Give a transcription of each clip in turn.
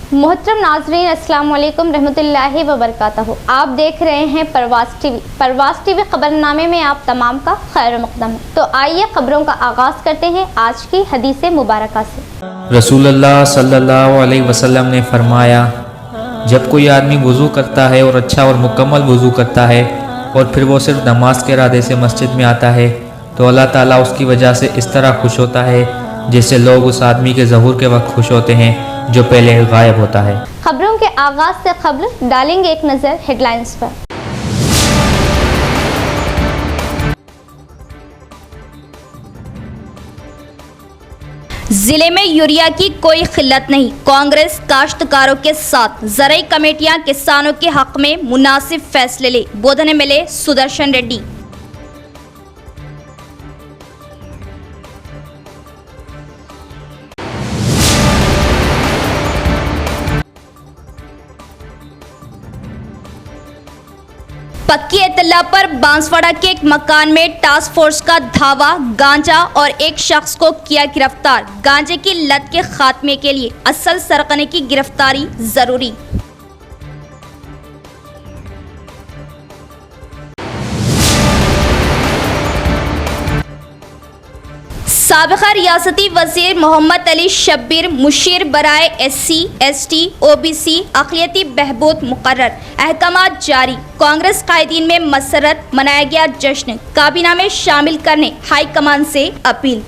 मोहतरम नाजरीन, अस्सलाम वालेकुम रहमतुल्लाहि व बरकातहू। आप देख रहे हैं परवास टीवी खबरनामे में आप तमाम का खैर मक़दम है। तो आइए खबरों का आगाज़ करते हैं आज की हदीस मुबारका से। रसूलुल्लाह सल्लल्लाहु अलैहि वसल्लम ने फरमाया, जब कोई आदमी वज़ू करता है और अच्छा और मुकम्मल वज़ू करता है और फिर वो सिर्फ नमाज के इरादे से मस्जिद में आता है तो अल्लाह ताला उसकी वजह से इस तरह खुश होता है जैसे लोग उस आदमी के ज़हूर के वक्त खुश होते हैं जो पहले गायब होता है। खबरों के आगाज़ से खबर डालेंगे एक नज़र हेडलाइंस पर। जिले में यूरिया की कोई किल्लत नहीं, कांग्रेस काश्तकारों के साथ। ज़राई कमेटियां किसानों के हक में मुनासिब फैसले ले, बोधने मिले सुदर्शन रेड्डी। पक्की इत्तला पर बांसवाड़ा के एक मकान में टास्क फोर्स का धावा, गांजा और एक शख्स को किया गिरफ्तार। गांजे की लत के खात्मे के लिए असल सरगने की गिरफ्तारी जरूरी। साबिका रियासती वजीर मोहम्मद अली शब्बीर मुशीर बराए SC, ST, OBC अक़लियती बहबूद मुकर्रर, अहकामात जारी। कांग्रेस कायदीन में मसरत, मनाया गया जश्न, काबीना में शामिल करने हाई कमान से अपील।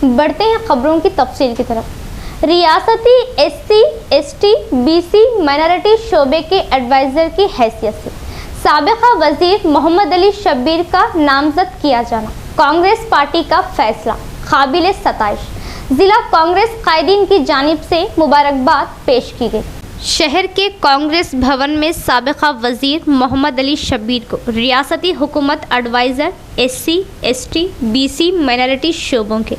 बढ़ते हैं खबरों की तफसील की तरफ। रियासती SC, ST, BC माइनॉरिटी शोबे के एडवाइज़र की हैसियत से साबिका वजीर मोहम्मद अली शब्बीर का नामजद किया जाना, कांग्रेस पार्टी का फैसला काबिल सताइश। जिला कांग्रेस कायदीन की जानिब से मुबारकबाद पेश की गई। शहर के कांग्रेस भवन में साबिका वजीर मोहम्मद अली शब्बीर को रियासती हुकूमत adviser SC, ST, BC minority शोबों के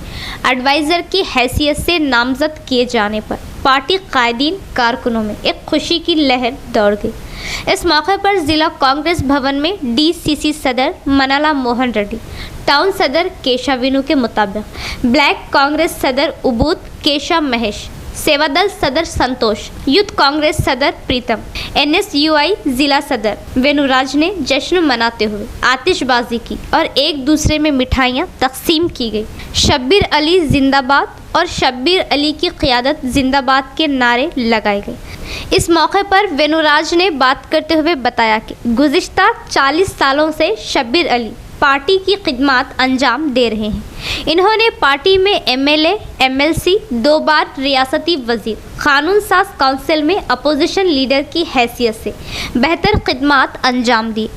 एडवाइज़र की हैसियत से नामजद किए जाने पर पार्टी कायदीन कारकुनों में एक खुशी की लहर दौड़ गई। इस मौके पर ज़िला कांग्रेस भवन में DCC सदर मनाला मोहन रेड्डी, टाउन सदर केशा विनू के मुताबिक ब्लैक कांग्रेस सदर उबूद केशा महेश, सेवादल सदर संतोष, यूथ कांग्रेस सदर प्रीतम, NSUI जिला सदर वेनुराज ने जश्न मनाते हुए आतिशबाजी की और एक दूसरे में मिठाइयाँ तकसीम की गई। शब्बीर अली जिंदाबाद और शब्बीर अली की क़ियादत जिंदाबाद के नारे लगाए गए। इस मौके पर वेनुराज ने बात करते हुए बताया कि गुज़िश्ता 40 सालों से शब्बीर अली पार्टी की खिदमत अंजाम दे रहे हैं। इन्होंने पार्टी में MLA, MLC, 2 बार रियासती वजीर, कानून साज काउंसिल में अपोजिशन लीडर की हैसियत से बेहतर खिदमत अंजाम दी।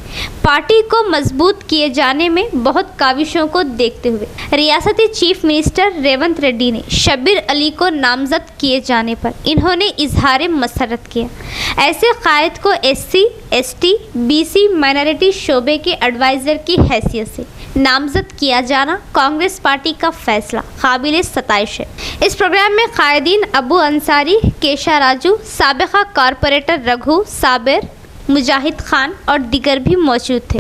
पार्टी को मजबूत किए जाने में बहुत काविशों को देखते हुए रियासती चीफ मिनिस्टर रेवंत रेड्डी ने शब्बीर अली को नामजद किए जाने पर इन्होंने इजहार मसरत किया। ऐसे कायद को SC, ST, BC माइनॉरिटी शोबे के एडवाइज़र की हैसियत से नामजद किया जाना कांग्रेस पार्टी का फैसला काबिल सताइश है। इस प्रोग्राम में कायदीन अबू अंसारी, केशा राजू, साबिका कॉरपोरेटर रघु साबिर, मुजाहिद खान और दिगर भी मौजूद थे।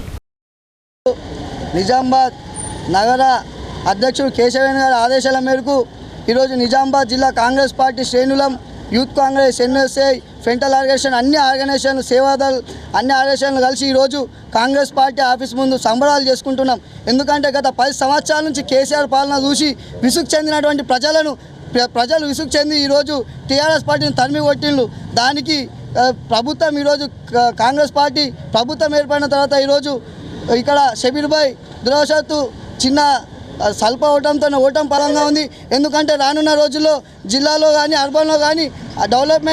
నిజామాబాద్ నగర అధ్యక్షుడు కేశవేణి గారి ఆదేశాల మేరకు ఈరోజు నిజామాబాద్ జిల్లా కాంగ్రెస్ పార్టీ శ్రేణులం, youth Congress, NSA, frontal organisation, అన్ని ఆర్గనైజేషన్లు, సేవాదల్ అన్ని ఆర్గనైజేషన్లు కలిసి ఈరోజు కాంగ్రెస్ పార్టీ ఆఫీస్ ముందు సంబరాలు చేసుకుంటున్నాం. ఎందుకంటే గత 10 సంవత్సరాల నుంచి కేసీఆర్ పాలన చూసి విసుగు చెందినటువంటి ప్రజలు విసుగు చెంది ఈరోజు టీఆర్ఎస్ పార్టీని తరిమి కొట్టిండ్రు. దానికి ప్రభుత్వం ఈరోజు కాంగ్రెస్ పార్టీ ప్రభుత్వం ఏర్పడిన తర్వాత ఈరోజు ఇక్కడ షబీర్ భాయ్ దురవశాత్తు చిన్న స్వల్ప ఓటం పరంగా ఉంది. ఎందుకంటే రానున్న రోజుల్లో జిల్లాలో కానీ అర్బన్లో కానీ డెవలప్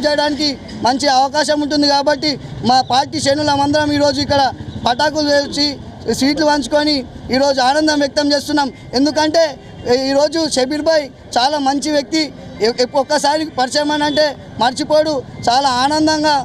చేయడానికి మంచి అవకాశం ఉంటుంది. కాబట్టి మా పార్టీ శ్రేణులమందరం ఈరోజు ఇక్కడ పటాకులు వేల్చి స్వీట్లు పంచుకొని ఈరోజు ఆనందం వ్యక్తం చేస్తున్నాం. ఎందుకంటే ఈరోజు షబీర్ భాయ్ చాలా మంచి వ్యక్తి, ఒక్కసారి పరిచయం అంటే మర్చిపోడు, చాలా ఆనందంగా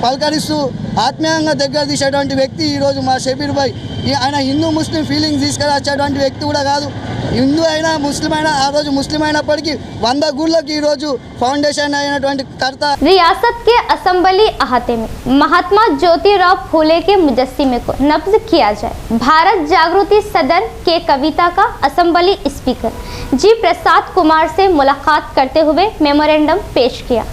పలకరిస్తూ ఆత్మీయంగా దగ్గర తీసేటువంటి వ్యక్తి ఈరోజు మా షబీర్ భాయ్. ఆయన హిందూ ముస్లిం ఫీలింగ్స్ తీసుకురాచేటువంటి వ్యక్తి కూడా కాదు. హిందూ అయినా ముస్లిం అయినా ఆ రోజు ముస్లిం అయినప్పటికీ 100 గుళ్ళకి ఈరోజు ఫౌండేషన్ అయినటువంటి కర్త रियासत के असम्बली अहाते में महात्मा ज्योतिराव फूले के मुजस्सिमे को नब्ज किया जाए। भारत जागृति सदन के कविता का असम्बली स्पीकर जी प्रसाद कुमार से मुलाकात करते हुए मेमोरेंडम पेश किया।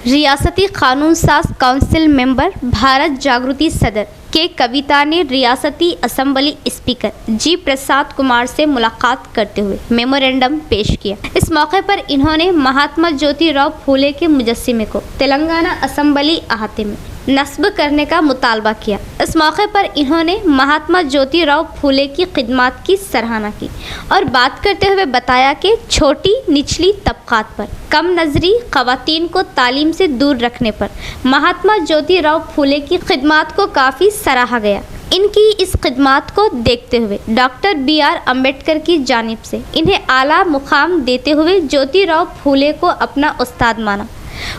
रियासती कानून साज काउंसिल मेंबर भारत जागृति सदन के कविता ने रियासती असम्बली स्पीकर जी प्रसाद कुमार से मुलाकात करते हुए मेमोरेंडम पेश किया। इस मौके पर इन्होंने महात्मा ज्योतिराव फूले के मुजस्सिमे को तेलंगाना असम्बली अहाते में नस्ब करने का मुतालबा किया। इस मौके पर इन्होंने महात्मा ज्योतिराव फूले की खिदमत की सराहना की और बात करते हुए बताया कि छोटी निचली तबकात पर कम नजरी खवातीन को तालीम से दूर रखने पर महात्मा ज्योतिराव फूले की खिदमत को काफ़ी सराहा गया। इनकी इस खिदमत को देखते हुए डॉक्टर BR अम्बेडकर की जानिब से इन्हें आला मुकाम देते हुए ज्योतिराव फूले को अपना उस्ताद माना।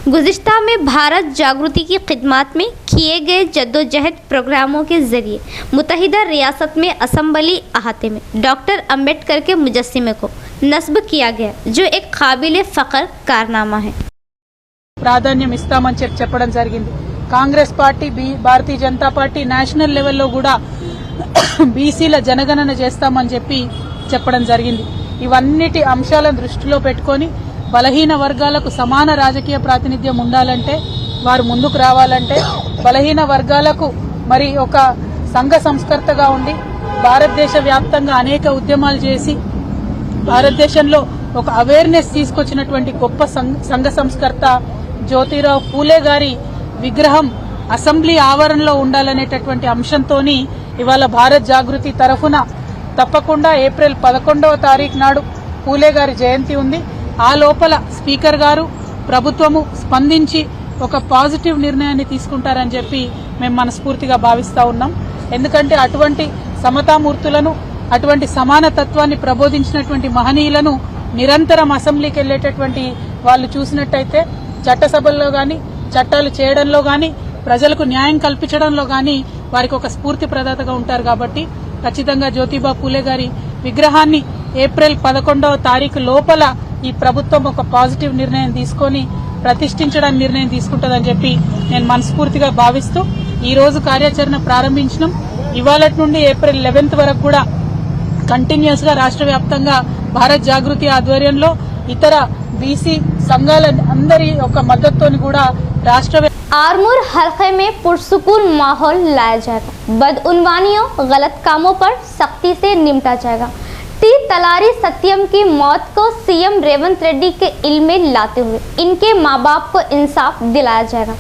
गुज़िश्ता में भारत जागृति की खिदमत में किए गए जद्दोजहद प्रोग्रामों के ज़रिए मुत्तहिदा रियासत में असम्बली अहाते में डॉक्टर अम्बेडकर के मुजस्सिमे को नस्ब किया गया, जो एक काबिल फ़ख्र कारनामा है। ప్రాధాన్యం ఇస్తామని చెప్పడం జరిగింది। Congress party Bharatiya Janata party national లెవెల్లో కూడా బీసీల జనగణన చేస్తామని చెప్పడం జరిగింది। ఇవన్నిటి అంశాలను దృష్టిలో పెట్టుకొని బలహీన వర్గాలకు సమాన రాజకీయ ప్రాతినిధ్యం ఉండాలంటే, వారు ముందుకు రావాలంటే, బలహీన వర్గాలకు మరి ఒక సంఘ సంస్కర్తగా ఉండి భారతదేశ వ్యాప్తంగా అనేక ఉద్యమాలు చేసి భారతదేశంలో ఒక అవేర్నెస్ తీసుకొచ్చినటువంటి గొప్ప సంఘ సంస్కర్త జ్యోతిరావు ఫూలే గారి విగ్రహం అసెంబ్లీ ఆవరణలో ఉండాలనేటటువంటి అంశంతోని ఇవాళ భారత్ జాగృతి తరఫున తప్పకుండా ఏప్రిల్ 11వ తారీఖు నాడు ఫూలే గారి జయంతి ఉంది। ఆ లోపల స్పీకర్ గారు ప్రభుత్వము స్పందించి ఒక పాజిటివ్ నిర్ణయాన్ని తీసుకుంటారని చెప్పి మేము మనస్ఫూర్తిగా భావిస్తా ఉన్నాం। ఎందుకంటే అటువంటి సమతామూర్తులను, అటువంటి సమానతత్వాన్ని ప్రబోధించినటువంటి మహనీయులను నిరంతరం అసెంబ్లీకి వెళ్లేటటువంటి వాళ్ళు చూసినట్టయితే చట్టసభల్లో గాని, చట్టాలు చేయడంలో గాని, ప్రజలకు న్యాయం కల్పించడంలో గాని వారికి ఒక స్ఫూర్తి ప్రదాతగా ఉంటారు। కాబట్టి ఖచ్చితంగా జ్యోతిబా ఫూలే గారి విగ్రహాన్ని ఏప్రిల్ 11వ తారీఖు లోపల ఈ ప్రభుత్వం ఒక పాజిటివ్ నిర్ణయం తీసుకొని ప్రతిష్ఠించడానికి నిర్ణయం తీసుకుంటుందని చెప్పి నేను మనస్ఫూర్తిగా భావిస్తూ ఈ రోజు కార్యాచరణ ప్రారంభించడం, ఇవాళటి నుండి ఏప్రిల్ 11th వరకు కూడా కంటిన్యూస్ గా రాష్ట్ర వ్యాప్తంగా భారత్ జాగృతి ఆధ్వర్యంలో ఇతర బీసీ సంఘాల అందరి ఒక మద్దతుతోని కూడా రాష్ట్ర आरमूर हल्के में पुरसुकून माहौल लाया जाएगा। बदउनवानियों गलत कामों पर सख्ती से निपटा जाएगा। टी तलारी सत्यम की मौत को सीएम रेवंत रेड्डी के इल्म में लाते हुए इनके मां बाप को इंसाफ दिलाया जाएगा।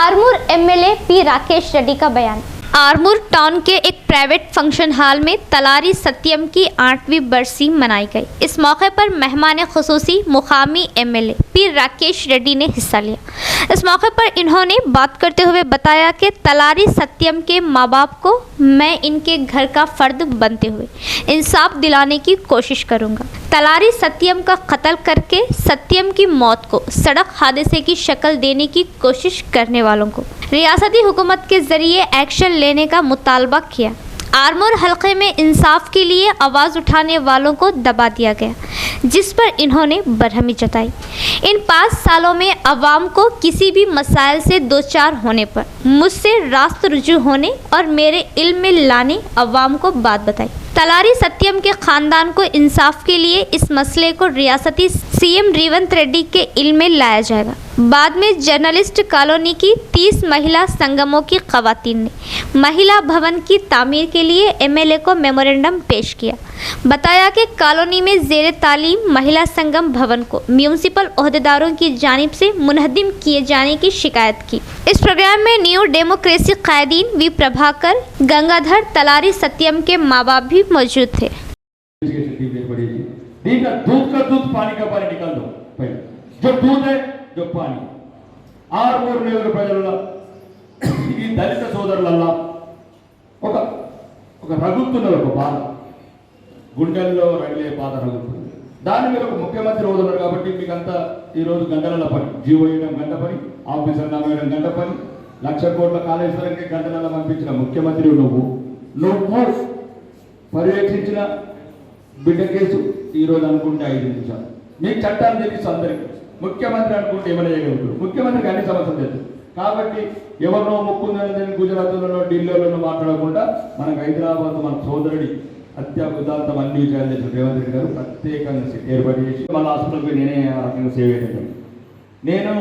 आरमूर MLA P राकेश रेड्डी का बयान। आरमूर टाउन के एक प्राइवेट फंक्शन हॉल में तलारी सत्यम की 8वीं बरसी मनाई गई। इस मौके पर मेहमान खुसूसी मुकामी MLA P राकेश रेड्डी ने हिस्सा लिया। इस मौके पर इन्होंने बात करते हुए बताया कि तलारी सत्यम के माँ बाप को मैं इनके घर का फर्द बनते हुए इंसाफ दिलाने की कोशिश करूंगा। तलारी सत्यम का कत्ल करके सत्यम की मौत को सड़क हादसे की शक्ल देने की कोशिश करने वालों को रियासती हुकूमत के जरिए एक्शन लेने का मुतालबा किया। आरमूर हल्के में इंसाफ के लिए आवाज़ उठाने वालों को दबा दिया गया, जिस पर इन्होंने बरहमी जताई। इन 5 सालों में अवाम को किसी भी मसाइल से दो चार होने पर मुझसे रास्त रुजू होने और मेरे इल्म में लाने अवाम को बात बताई। तलारी सत्यम के खानदान को इंसाफ के लिए इस मसले को रियासती सीएम रेवंत रेड्डी के इल्म में लाया जाएगा। बाद में जर्नलिस्ट कॉलोनी की 30 महिला संगमों की खवातीन ने महिला भवन की तामीर के लिए MLA को मेमोरेंडम पेश किया। बताया कि कॉलोनी में ज़ेर तालीम महिला संगम भवन को म्यूनिसिपल ओहदेदारों की जानिब से मुनहदिम किए जाने की शिकायत की। इस प्रोग्राम में न्यू डेमोक्रेसी कायदीन वी प्रभाकर, गंगाधर, तलारी सत्यम के माँ बाप भी मौजूद थे। दूध का दूध, पानी का पानी निकाल दो पहले। जो दूध है, जो पानी। ఆర్మూర్ నియోజకవర్గంలో ఈ దళిత సోదరులల్లా ఒక రగుతున్న ఒక బాధ, గుండెల్లో రగిలే బాధ రగుతుంది। దాని మీద ఒక ముఖ్యమంత్రి ఉన్నారు కాబట్టి మీకంతా ఈరోజు గంటల పని, జీవో వేయడం గంట పని, ఆఫీసర్ నామేయడం గంట పని, 1,00,000 కోట్ల కాళేశ్వరంకి గంటలలో పంపించిన ముఖ్యమంత్రి నువ్వు పర్యవేక్షించిన బిడ్డ కేసు ఈరోజు అనుకుంటే 5 నిమిషాలు. మీకు చట్టాలు తెలుసు అందరికీ. ముఖ్యమంత్రి అనుకుంటే ఏమైనా చేయగలుగుతారు. ముఖ్యమంత్రికి అన్ని సమస్యలు తెలుసు. కాబట్టి ఎవరినో ముక్కుందని గుజరాత్లోనో ఢిల్లీలోనో మాట్లాడకుండా మనకు హైదరాబాద్ మన సోదరుడి హత్య ఉదాంతం అన్ని విషయాలు చేసిన రేవంత్ రెడ్డి గారు ప్రత్యేకంగా ఏర్పాటు చేసి మన హాస్పిటల్కి నేనే ఆ రకంగా సేవ్ అయ్యాను. నేను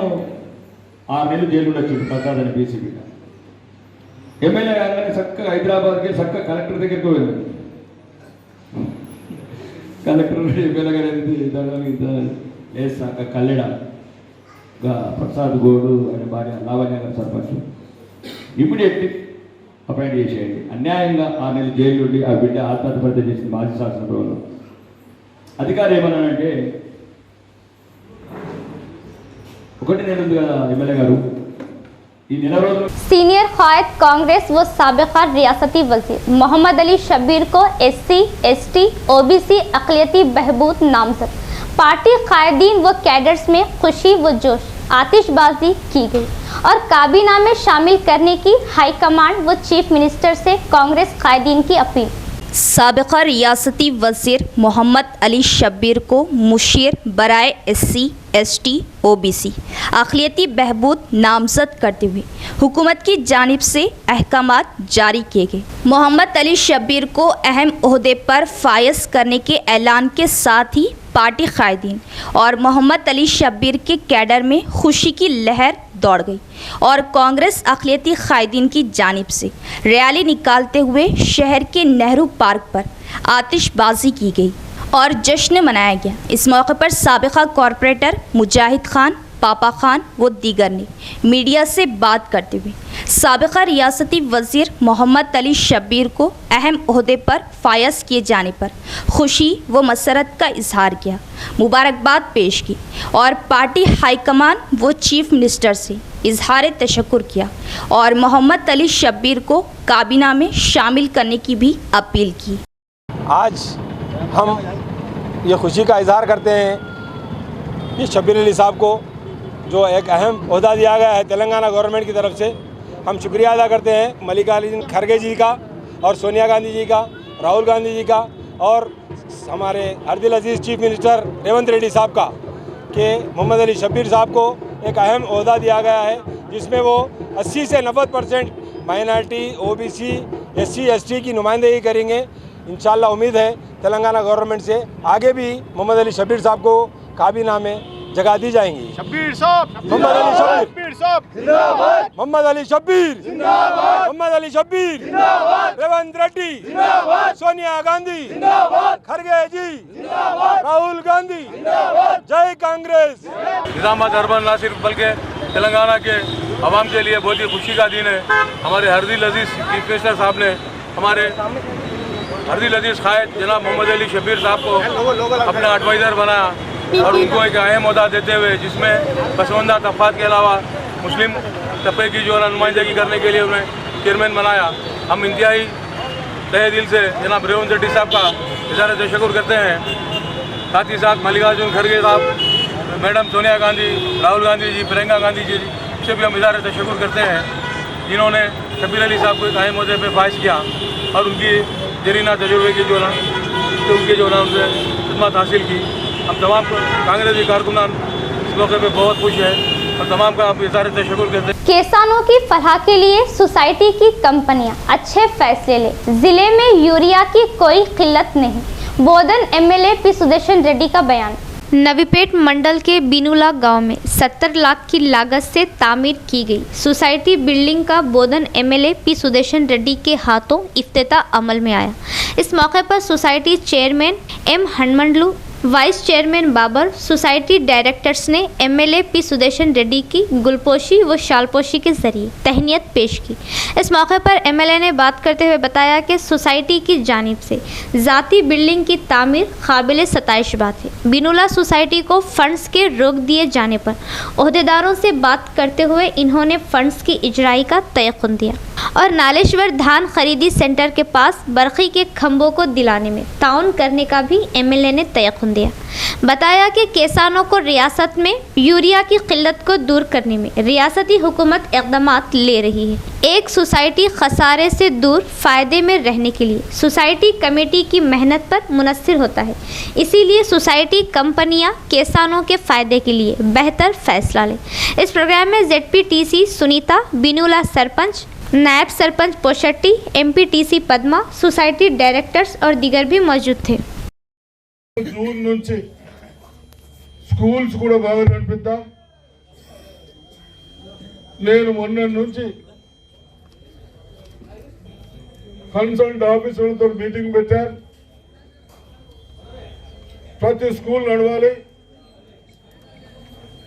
6 నెలలు జైలు ఉండొచ్చు ప్రసాద్ అని బీసీపీ ఎమ్మెల్యే కాగానే చక్కగా హైదరాబాద్కి చక్కగా కలెక్టర్ దగ్గరికి వెళ్ళాను. కలెక్టర్ ఎమ్మెల్యే గారు లేదు కల్లెడ ప్రసాద్ గౌడ్ ఆయన భార్య లావణ్య గారు సర్పంచ్ ఇమ్మీడియట్లీ అపాయింట్ చేసేయండి. అన్యాయంగా 6 నెలలు జైలు నుండి ఆ బిడ్డ ఆత్మహత్య చేసిన మాజీ శాసనసభలో అధికారి ఏమన్నానంటే ఒకటి నేను ఉంది కదా ఎమ్మెల్యే గారు ఈ నెల రోజులు सीनियर कायद कांग्रेस व साबिका रियासती वजीर मोहम्मद अली शब्बीर को SC, ST, OBC अक़लियती बहबूद नामजद। पार्टी कायदीन व कैडर्स में खुशी व जोश, आतिशबाजी की गई और काबीना में शामिल करने की हाईकमांड व चीफ मिनिस्टर से कांग्रेस कायदीन की अपील। साबिका रियासती वज़ीर मोहम्मद अली शब्बीर को मुशीर बराए SC, ST, OBC अक़लियती बहबूद नामजद करते हुए हुकूमत की जानिब से अहकामात जारी किए गए। मोहम्मद अली शब्बीर को अहम ओहदे पर फायज करने के ऐलान के साथ ही पार्टी कायदीन और मोहम्मद अली शब्बीर के कैडर में खुशी की लहर दौड़ गई और कांग्रेस अक़लियती कायदीन की जानिब से रैली निकालते हुए शहर के नेहरू पार्क पर आतिशबाजी की गई और जश्न मनाया गया। इस मौके पर साबिका कॉरपोरेटर मुजाहिद खान, पापा खान व दीगर ने मीडिया से बात करते हुए साबिका रियासती वज़ीर मोहम्मद अली शब्बीर को अहम ओहदे पर फायज किए जाने पर खुशी व मसरत का इजहार किया, मुबारकबाद पेश की और पार्टी हाईकमान व चीफ मिनिस्टर से इजहार तशक्कुर किया और मोहम्मद अली शब्बीर को काबीना में शामिल करने की भी अपील की। आज हम ये खुशी का इजहार करते हैं कि शब्बीर अली साहब को जो एक अहम ओहदा दिया गया है तेलंगाना गवर्नमेंट की तरफ से, हम शुक्रिया अदा करते हैं मल्लिकार्जुन खड़गे जी का और सोनिया गांधी जी का, राहुल गांधी जी का और हमारे अर्दिल अजीज़ चीफ मिनिस्टर रेवंत रेड्डी साहब का कि मोहम्मद अली शब्बीर साहब को एक अहम ओहदा दिया गया है जिसमें वो 80 से 90% माइनॉरिटी, OBC, SC, ST की नुमाइंदगी करेंगे। इंशाल्लाह उम्मीद है तेलंगाना गवर्नमेंट से आगे भी मोहम्मद अली शब्बीर साहब को काबीना में जगह दी जाएंगी। शब्बीर साहब मोहम्मद अली शब्बीर साहब जिंदाबाद, मोहम्मद अली शब्बीर जिंदाबाद, मोहम्मद अली शब्बीर जिंदाबाद, रेवंत रेड्डी जिंदाबाद, सोनिया गांधी जिंदाबाद, खड़गे जी जिंदाबाद, राहुल गांधी जिंदाबाद, जय कांग्रेस। निजामाबाद अर्बन ना सिर्फ बल्कि तेलंगाना के आवाम के लिए बहुत ही खुशी का दिन है। हमारे अर्दिल अजीज़ चीफ मिनिस्टर साहब ने हमारे अर्दिल अजीज़ कायद जनाब मोहम्मद अली शब्बीर साहब को अपना एडवाइज़र बनाया और उनको एक अहम ओहदा देते हुए जिसमें पसमानदा तबक़ात के अलावा मुस्लिम तबके की जो नुमाइंदगी करने के लिए उन्हें चेयरमैन बनाया। हम इंतहाई तहे दिल से जनाब रेवंत रेड्डी साहब का इज़हार तशक्कुर करते हैं। साथ ही साथ मल्लिकार्जुन खड़गे साहब, मैडम सोनिया गांधी, राहुल गांधी जी, प्रियंका गांधी जी से भी हम इज़हार तशक्कुर करते हैं जिन्होंने शब्बीर अली साहब को एक अहम ओहदे पर फाइज किया और उनकी जरीना तजुर्बे की जो उनके जो उनसे खिदमत हासिल की। हम तमाम कांग्रेसी कारकुनान इस मौके पे बहुत खुश हैं और तमाम का आप इज़हार तशक्कुर करते हैं। किसानों की फलाह के लिए सोसाइटी की कंपनियां अच्छे फैसले ले, जिले में यूरिया की कोई किल्लत नहीं, बोधन MLA पी सुदर्शन रेड्डी का बयान। नवीपेट मंडल के बिनुला गांव में 70 लाख की लागत से तामीर की गई सोसाइटी बिल्डिंग का बोधन MLA पी सुदर्शन रेड्डी के हाथों इफ्तिताह अमल में आया। इस मौके पर society chairman M Hanumandlu, vice chairman Babar, society directors ने MLA पी सुदर्शन रेड्डी की गुलपोशी व शालपोशी के जरिए तहनीत पेश की। इस मौके पर MLA ने बात करते हुए बताया कि सोसाइटी की जानिब से ज़ाती बिल्डिंग की तामीर काबिल सताइश बात है। बिनुला सोसाइटी को फंड्स के रोक दिए जाने पर ओहदेदारों से बात करते हुए इन्होंने फंड्स की इजराई का तयक़ुन दिया। और नालेश्वर धान खरीदी सेंटर के पास बरखी के खंभों को दिलाने में ताउन करने का भी एमएलए ने तयक़ुन दिया। बताया कि किसानों को रियासत में यूरिया की किल्लत को दूर करने में रियासती हुकूमत इक़दामात ले रही है। एक सोसाइटी खसारे से दूर फ़ायदे में रहने के लिए सोसाइटी कमेटी की मेहनत पर मुनस्सिर होता है, इसीलिए सोसाइटी कंपनियां किसानों के फ़ायदे के लिए बेहतर फैसला लें। इस प्रोग्राम में ZPTC सुनीता, बिनुला सरपंच, नायब sarpanch Poshetty, MPTC Padma, society directors और दीगर भी मौजूद थे। जून నుంచి స్కూల్స్ కూడా బాగా నడిపిద్దాం। నేను మొన్న నుంచి కన్సల్ట్ ఆఫీసర్లతో మీటింగ్ పెట్టాను। ప్రతి స్కూల్ నడవాలి,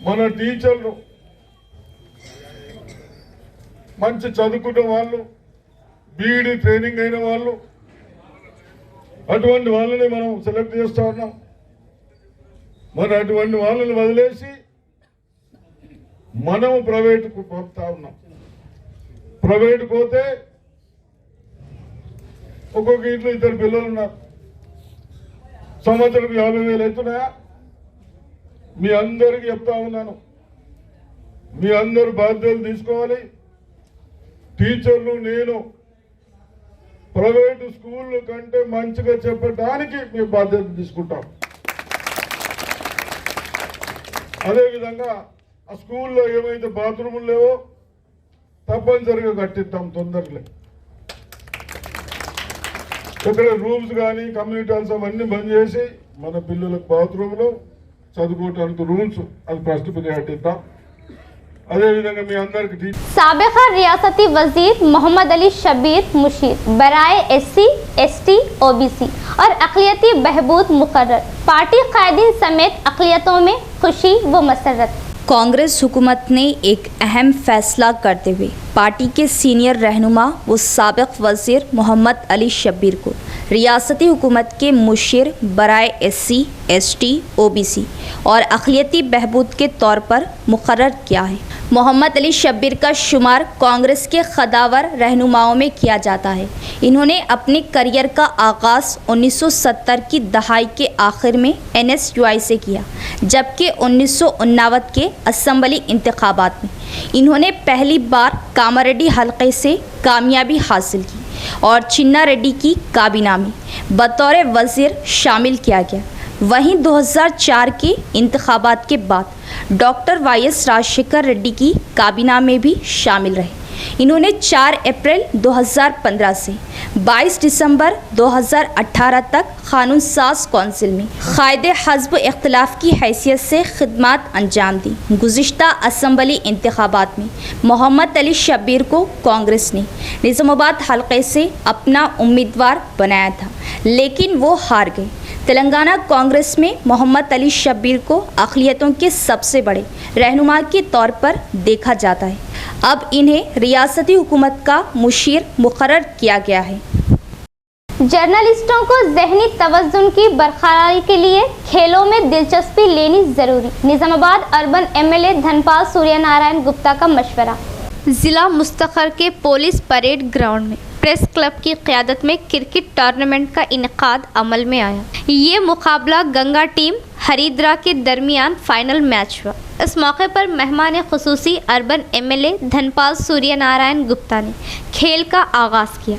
మన టీచర్లు మంచి చదువుకున్న వాళ్ళు, బీఈడీ ట్రైనింగ్ అయిన వాళ్ళు, అటువంటి వాళ్ళని మనం సెలెక్ట్ చేస్తూ ఉన్నాం। మరి అటువంటి వాళ్ళని వదిలేసి మనం ప్రైవేట్కు పంపుతా ఉన్నాం। ప్రైవేట్ పోతే ఒక్కొక్క ఇంట్లో 2 పిల్లలు ఉన్నారు, సంవత్సరం 50,000 అవుతున్నాయా? మీ అందరికీ చెప్తా ఉన్నాను, మీ అందరూ బాధ్యతలు తీసుకోవాలి। టీచర్లు నేను ప్రైవేటు స్కూళ్ళ కంటే మంచిగా చెప్పడానికి మీ బాధ్యత తీసుకుంటాం। అదేవిధంగా ఆ స్కూల్లో ఏమైతే బాత్రూములు లేవో తప్పనిసరిగా కట్టిస్తాం తొందరలో। ఇక్కడ రూమ్స్ కానీ కమ్యూనిటీ హాల్స్ అవన్నీ బంద్ చేసి మన పిల్లలకు బాత్రూంలో చదువుకోవడానికి రూమ్స్ అది ఫస్ట్ కట్టిస్తాం। అదేవిధంగా మీ అందరికీ साबिक़ा रियासती वज़ीर मोहम्मद अली शब्बीर मुशीर बराए SC, ST, OBC और अक़लियती बहबूद मुकर्रर, पार्टी कायदीन समेत अक़लियतों में खुशी व मसरत। कांग्रेस हुकूमत ने एक अहम फैसला करते हुए पार्टी के सीनियर रहनुमा व साबिक़ वज़ीर मोहम्मद अली शब्बीर को रियासती हुकूमत के मुशीर बराए SC, ST, OBC और अक़लियती बहबूद के तौर पर मुकर्रर किया है। मोहम्मद अली शब्बीर का शुमार कांग्रेस के खदावर रहनुमाओं में किया जाता है। इन्होंने अपने करियर का आगाज़ 1970 की दहाई के आखिर में NSUI से किया, जबकि 1989 के असम्बली इंतखाबात में इन्होंने पहली बार कामारेड्डी हलक़े से कामयाबी हासिल की और चिन्ना रेड्डी की काबीना में बतौर वज़ीर शामिल किया गया। वहीं 2004 के इंतखाबात के बाद डॉक्टर YS राजशेखर रेड्डी की काबीना में भी शामिल रहे। इन्होंने 4 अप्रैल 2015 से 22 दिसंबर 2018 तक कानून साज कौंसिल में कायदे हज़्ब इख्तिलाफ की हैसियत से खिदमत अंजाम दी। गुज़िश्ता असम्बली इंतखाबात में मोहम्मद अली शब्बीर को कांग्रेस ने निज़ामाबाद हलक़े से अपना उम्मीदवार बनाया था, लेकिन वो हार गए। तेलंगाना कांग्रेस में मोहम्मद अली शब्बीर को अक़लियतों के सबसे बड़े रहनुमा के तौर पर देखा जाता है। अब इन्हें रियासती हुकूमत का मुशीर मुकर्रर किया गया है। जर्नलिस्टों को ज़हनी तवज़्ज़ुन की बरकरारी के लिए खेलों में दिलचस्पी लेनी ज़रूरी। निज़ामाबाद अर्बन MLA धनपाल सूर्यनारायण गुप्ता का मशवरा। ज़िला मुस्तखर के पुलिस परेड ग्राउंड में प्रेस क्लब की क़यादत में क्रिकेट टूर्नामेंट का इनेकाद अमल में आया। ये मुकाबला गंगा टीम हरिद्रा के दरमियान फाइनल मैच हुआ। इस मौके पर मेहमान ख़ुसूसी अर्बन MLA धनपाल सूर्यनारायण गुप्ता ने खेल का आगाज़ किया।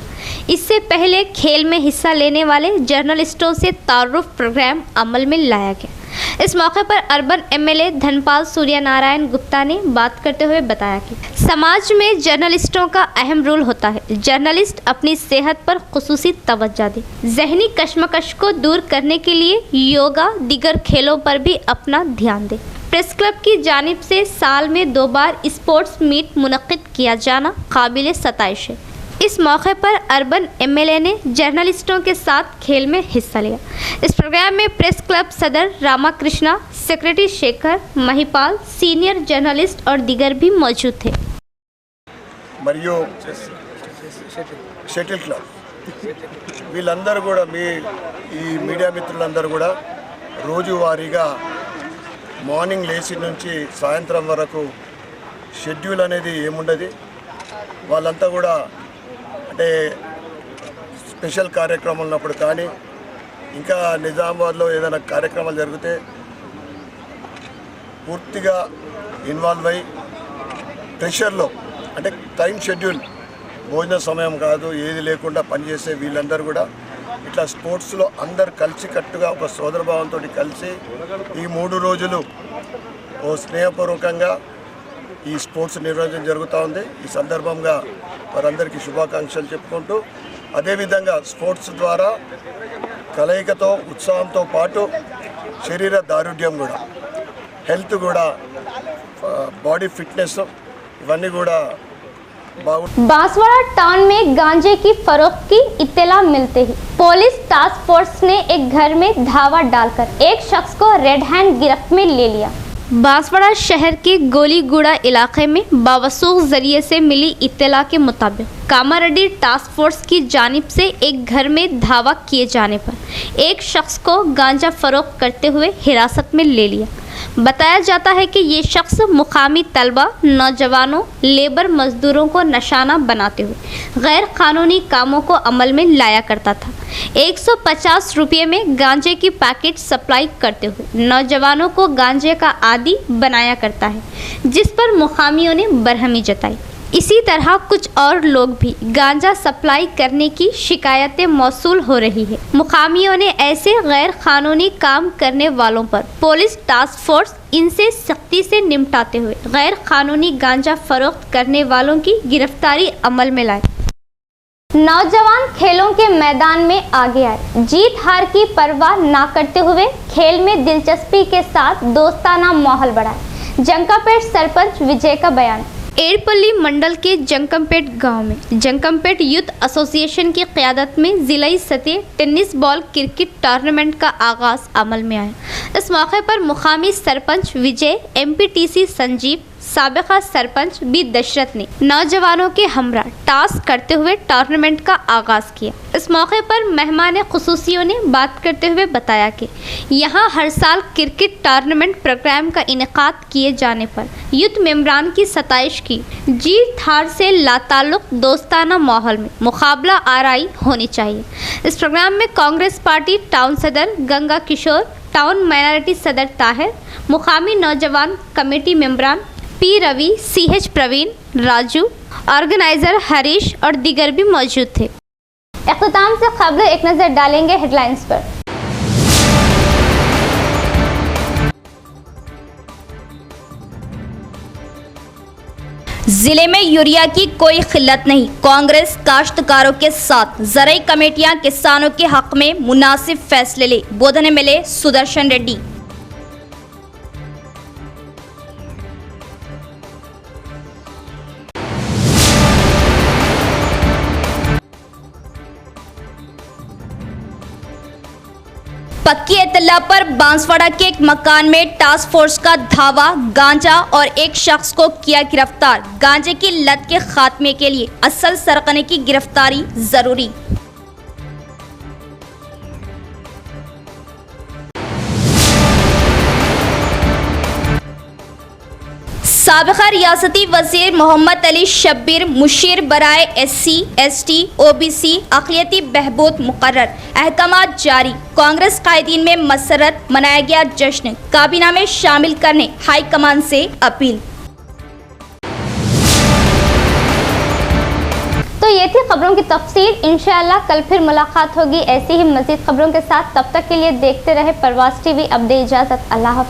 इससे पहले खेल में हिस्सा लेने वाले जर्नलिस्टों से तारुफ प्रोग्राम अमल में लाया गया। इस मौके पर अर्बन MLA धनपाल सूर्यनारायण गुप्ता ने बात करते हुए बताया कि समाज में जर्नलिस्टों का अहम रोल होता है। जर्नलिस्ट अपनी सेहत पर खुसूसी तवज्जो दे, जहनी कश्मकश को दूर करने के लिए योगा दीगर खेलों पर भी अपना ध्यान दे। प्रेस क्लब की जानिब से साल में 2 बार स्पोर्ट्स मीट मुनक़्क़िद किया जाना काबिल सताइश है। इस मौके पर अर्बन MLA ने जर्नलिस्टों के साथ खेल में हिस्सा लिया। इस प्रोग्राम में प्रेस क्लब सदर Ramakrishna, secretary Shekhar, Mahipal, senior journalist और दीगर भी मौजूद थे। మరియు షటిల్ క్లబ్ వీళ్ళందరూ కూడా మీ ఈ మీడియా మిత్రులందరూ కూడా రోజువారీగా మార్నింగ్ లేచి నుంచి సాయంత్రం వరకు షెడ్యూల్ అనేది ఏముండదు, వాళ్ళంతా కూడా అంటే స్పెషల్ కార్యక్రమాలు ఉన్నప్పుడు కానీ ఇంకా నిజామాబాద్లో ఏదైనా కార్యక్రమాలు జరిగితే పూర్తిగా ఇన్వాల్వ్ అయ్యి ప్రెషర్లో అంటే టైం షెడ్యూల్ భోజన సమయం కాదు ఏది లేకుండా పనిచేసే వీళ్ళందరూ కూడా ఇట్లా స్పోర్ట్స్లో అందరు కలిసికట్టుగా ఒక సోదరభావంతో కలిసి ఈ 3 రోజులు ఓ స్నేహపూర్వకంగా ఈ స్పోర్ట్స్ నిర్వహించడం జరుగుతూ ఉంది. ఈ సందర్భంగా వారందరికీ శుభాకాంక్షలు చెప్పుకుంటూ అదేవిధంగా స్పోర్ట్స్ ద్వారా కలయికతో ఉత్సాహంతో పాటు శరీర దారుఢ్యం కూడా హెల్త్ కూడా బాడీ ఫిట్నెస్ ఇవన్నీ కూడా बांसवाड़ा टाउन में गांजे की फरोख्त की इत्तला मिलते ही पुलिस टास्क फोर्स ने एक घर में धावा डालकर एक शख्स को रेड हैंड गिरफ्त में ले लिया। बांसवाड़ा शहर के गोलीगुड़ा इलाके में बावसूख जरिए से मिली इत्तला के मुताबिक कामारेड्डी टास्क फोर्स की जानिब से एक घर में धावा किए जाने पर एक शख्स को गांजा फरोख्त करते हुए हिरासत में ले लिया। बताया जाता है कि ये शख्स मुकामी तलबा, नौजवानों, लेबर मजदूरों को निशाना बनाते हुए गैर कानूनी कामों को अमल में लाया करता था। 150 रुपये में गांजे की पैकेट सप्लाई करते हुए नौजवानों को गांजे का आदी बनाया करता है, जिस पर मुकामियों ने बरहमी जताई। इसी तरह कुछ और लोग भी गांजा सप्लाई करने की शिकायतें मौसूल हो रही है। मुकामियों ने ऐसे गैर कानूनी काम करने वालों पर पुलिस टास्क फोर्स इनसे सख्ती से निपटाते हुए गैर कानूनी गांजा फरोख्त करने वालों की गिरफ्तारी अमल में लाए। नौजवान खेलों के मैदान में आगे आए, जीत हार की परवाह ना करते हुए खेल में दिलचस्पी के साथ दोस्ताना माहौल बढ़ाए। जंकापेट सरपंच विजय का बयान। एड़पल्ली मंडल के जंकमपेट गांव में जंकमपेट यूथ एसोसिएशन की क़यादत में ज़िलाई सतह टेनिस बॉल क्रिकेट टूर्नामेंट का आगाज़ अमल में आया। इस मौके पर मुकामी सरपंच विजय, एमपीटीसी संजीव, साबिका सरपंच बी दशरथ ने नौजवानों के हमरा टास्क करते हुए टूर्नामेंट का आगाज़ किया। इस मौके पर मेहमान खुसूसियों ने बात करते हुए बताया कि यहाँ हर साल क्रिकेट टूर्नामेंट प्रोग्राम का इनेकाद किए जाने पर यूथ मेंबरान की सताइश की। जीत हार से लाताल्लुक दोस्ताना माहौल में मुकाबला आराई होनी चाहिए। इस प्रोग्राम में कांग्रेस पार्टी टाउन सदर गंगा किशोर, टाउन माइनॉरिटी सदर ताहिर, मुकामी नौजवान कमेटी मेंबरान P Ravi, CH Praveen, Raju, organiser Harish और दीगर भी मौजूद थे। इख्तिताम से खबर एक नज़र डालेंगे हेडलाइंस पर। जिले में यूरिया की कोई किल्लत नहीं, कांग्रेस काश्तकारों के साथ। ज़राई कमेटियां किसानों के हक में मुनासिब फैसले ले, बोधन मिले सुदर्शन रेड्डी। पक्की इत्तला पर बांसवाड़ा के एक मकान में टास्क फोर्स का धावा, गांजा और एक शख्स को किया गिरफ्तार। गांजे की लत के खात्मे के लिए असल सरगने की गिरफ्तारी जरूरी। साबिका रियासती वजीर मोहम्मद अली शब्बीर मुशीर बराए SC, ST, OBC अक़लियती बहबूद मुकर्रर। अहकामात जारी। कांग्रेस कायदीन में मसरत मनाया गया जश्न। काबीना में शामिल करने हाई कमान से अपील। तो ये थी खबरों की तफसील। इंशाअल्लाह कल फिर मुलाकात होगी ऐसी ही मज़ीद खबरों के साथ। तब तक के लिए देखते रहे परवाज़ TV। अब दे इजाज़त। अल्लाह हाफ़िज़।